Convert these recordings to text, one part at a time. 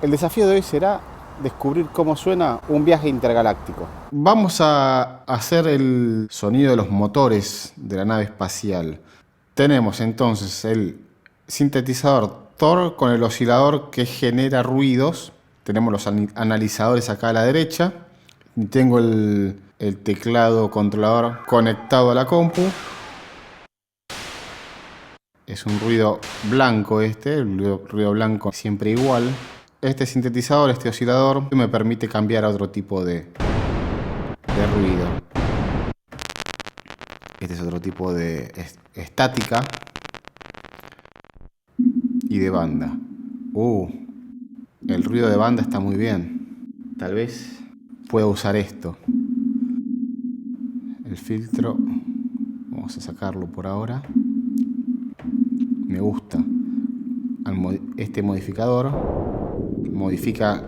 El desafío de hoy será descubrir cómo suena un viaje intergaláctico. Vamos a hacer el sonido de los motores de la nave espacial. Tenemos entonces el sintetizador Thor con el oscilador que genera ruidos. Tenemos los analizadores acá a la derecha. Y tengo el teclado controlador conectado a la compu. Es un ruido blanco el ruido blanco siempre igual. Este sintetizador, este oscilador, me permite cambiar a otro tipo de ruido. Este es otro tipo de estática y de banda. El ruido de banda está muy bien. Tal vez pueda usar esto. El filtro, vamos a sacarlo por ahora. Me gusta. Este modificador modifica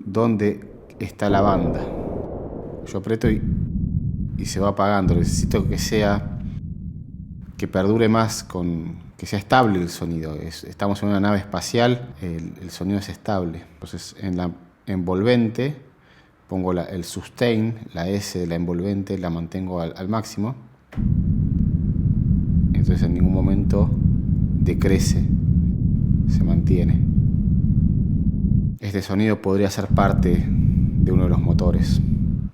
dónde está la banda. Yo aprieto y se va apagando. Necesito que perdure más, que sea estable el sonido. Estamos en una nave espacial, el sonido es estable. Entonces en la envolvente pongo el sustain, la S de la envolvente la mantengo al máximo. Entonces en ningún momento decrece, se mantiene. Este sonido podría ser parte de uno de los motores.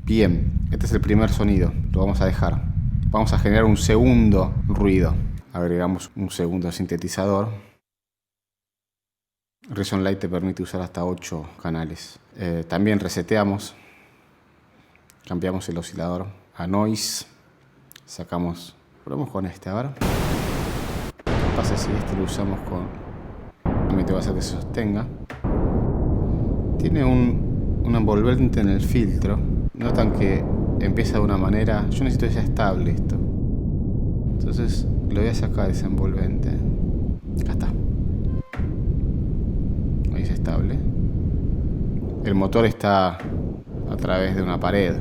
Bien, este es el primer sonido, lo vamos a dejar. Vamos a generar un segundo ruido. Agregamos un segundo sintetizador. Reason Light te permite usar hasta 8 canales. También reseteamos. Cambiamos el oscilador a Noise. Sacamos, probamos con este, a ver. ¿Qué pasa si este lo usamos con... Realmente va a hacer que se sostenga. Tiene un envolvente en el filtro. Notan que empieza de una manera... Yo necesito que sea estable esto. Entonces le voy a sacar ese envolvente. Acá está. Ahí es estable. El motor está a través de una pared.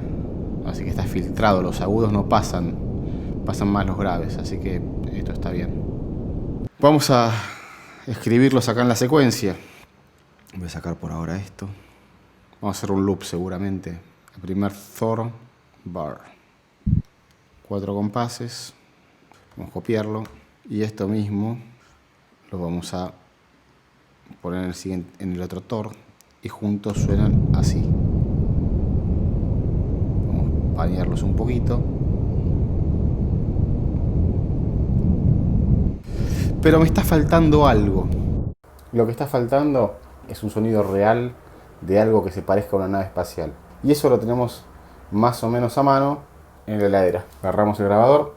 Así que está filtrado. Los agudos no pasan. Pasan más los graves. Así que esto está bien. Vamos a escribirlos acá en la secuencia. Voy a sacar por ahora esto. Vamos a hacer un loop seguramente. El primer Thor bar. 4 compases. Vamos a copiarlo. Y esto mismo lo vamos a poner en el otro Thor. Y juntos suenan así. Vamos a panearlos un poquito. Pero me está faltando algo. Lo que está faltando es un sonido real de algo que se parezca a una nave espacial. Y eso lo tenemos más o menos a mano en la heladera. Agarramos el grabador,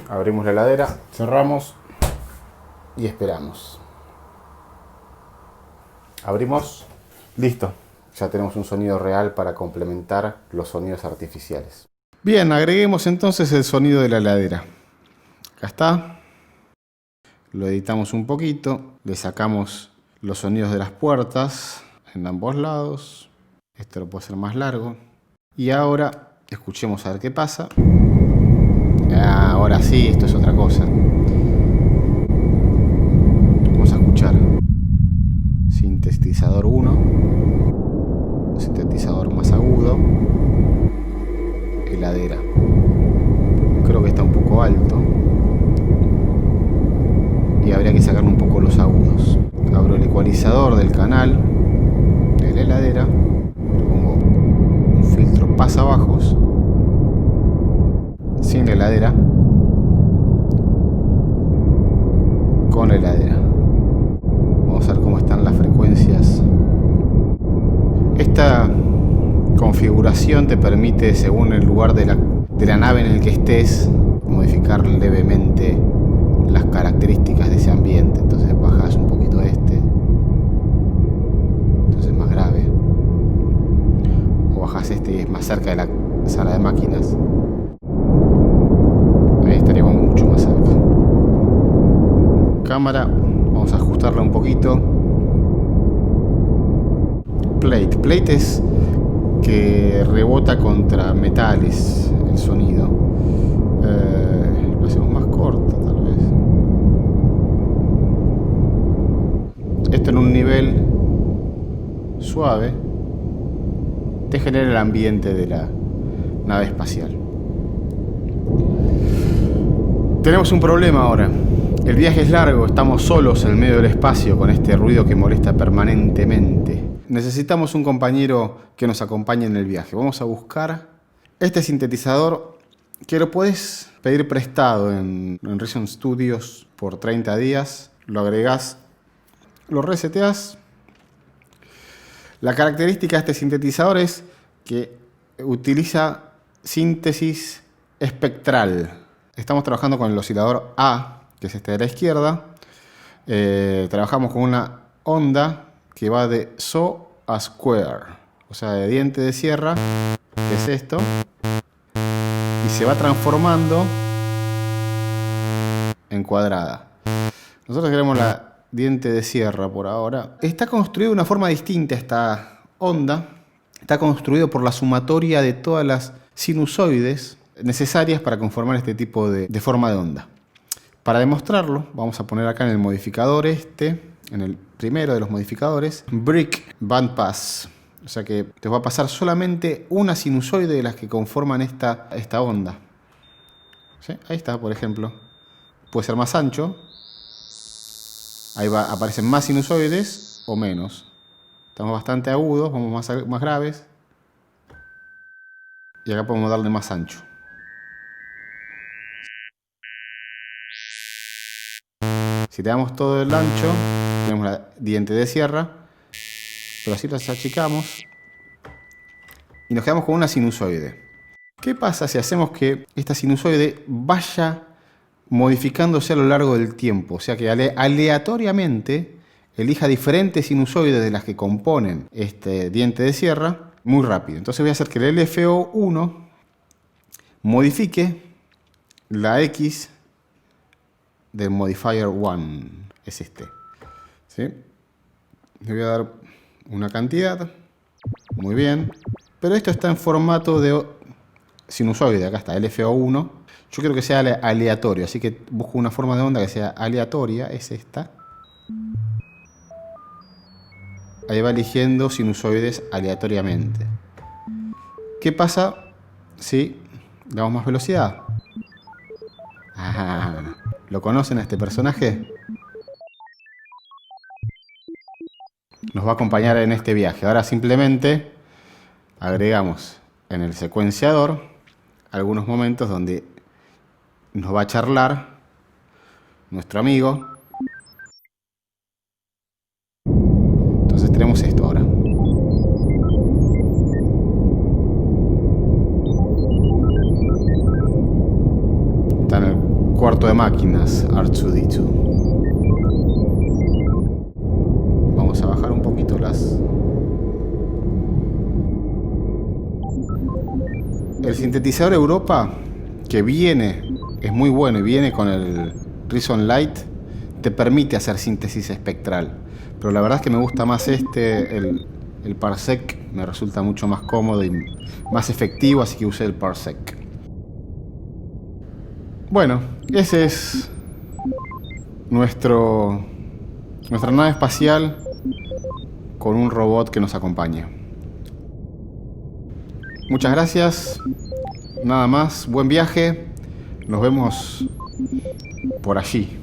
abrimos la heladera, cerramos y esperamos. Abrimos, listo. Ya tenemos un sonido real para complementar los sonidos artificiales. Bien, agreguemos entonces el sonido de la heladera. Acá está. Lo editamos un poquito, le sacamos los sonidos de las puertas en ambos lados. Esto lo puedo hacer más largo. Y ahora escuchemos a ver qué pasa. Ahora sí, esto es otra cosa. Vamos a escuchar. Sintetizador 1. Sintetizador más agudo. Heladera. Creo que está un poco alto. Y habría que sacarle un poco los agudos. Abro el ecualizador del canal de la heladera. Le pongo un filtro pasabajos sin la heladera, con la heladera. Vamos a ver cómo están las frecuencias. Esta configuración te permite, según el lugar de la nave en el que estés, modificar levemente las características de ese ambiente. Entonces bajas un poquito entonces es más grave, o bajas y es más cerca de la sala de máquinas. Ahí estaríamos mucho más cerca. Cámara, vamos a ajustarla un poquito. Plate es que rebota contra metales el sonido. Lo hacemos más corto tal vez. Esto en un nivel suave te genera el ambiente de la nave espacial. Tenemos un problema ahora. El viaje es largo, estamos solos en el medio del espacio con este ruido que molesta permanentemente. Necesitamos un compañero que nos acompañe en el viaje. Vamos a buscar este sintetizador que lo puedes pedir prestado en Reason Studios por 30 días. Lo agregás, lo reseteas. La característica de este sintetizador es que utiliza síntesis espectral. Estamos trabajando con el oscilador A, que es este de la izquierda. Trabajamos con una onda que va de saw a square, o sea, de diente de sierra, que es esto, y se va transformando en cuadrada. Nosotros queremos la diente de sierra por ahora. Está construido de una forma distinta esta onda. Está construido por la sumatoria de todas las sinusoides necesarias para conformar este tipo de forma de onda. Para demostrarlo, vamos a poner acá en el modificador en el primero de los modificadores, Brick Bandpass. O sea que te va a pasar solamente una sinusoide de las que conforman esta onda. ¿Sí? Ahí está, por ejemplo. Puede ser más ancho. Ahí aparecen más sinusoides o menos. Estamos bastante agudos, vamos más graves. Y acá podemos darle más ancho. Si te damos todo el ancho, tenemos la diente de sierra, pero así las achicamos y nos quedamos con una sinusoide. ¿Qué pasa si hacemos que esta sinusoide vaya modificándose a lo largo del tiempo? O sea que aleatoriamente elija diferentes sinusoides de las que componen este diente de sierra muy rápido. Entonces voy a hacer que el LFO1 modifique la X del modifier 1, es este. ¿Sí? Le voy a dar una cantidad, muy bien, pero esto está en formato de sinusoide, acá está, LFO1. Yo quiero que sea aleatorio, así que busco una forma de onda que sea aleatoria, es esta. Ahí va eligiendo sinusoides aleatoriamente. ¿Qué pasa si le damos más velocidad? Ah, ¿lo conocen a este personaje? Nos va a acompañar en este viaje. Ahora simplemente agregamos en el secuenciador algunos momentos donde nos va a charlar nuestro amigo. Entonces tenemos esto ahora. Está en el cuarto de máquinas, R2-D2. Vamos a bajar un poquito El sintetizador Europa, que es muy bueno y viene con el Reason Lite, te permite hacer síntesis espectral. Pero la verdad es que me gusta más el Parsec, me resulta mucho más cómodo y más efectivo, así que usé el Parsec. Bueno, ese es nuestra nave espacial con un robot que nos acompaña. Muchas gracias. Nada más. Buen viaje. Nos vemos por allí.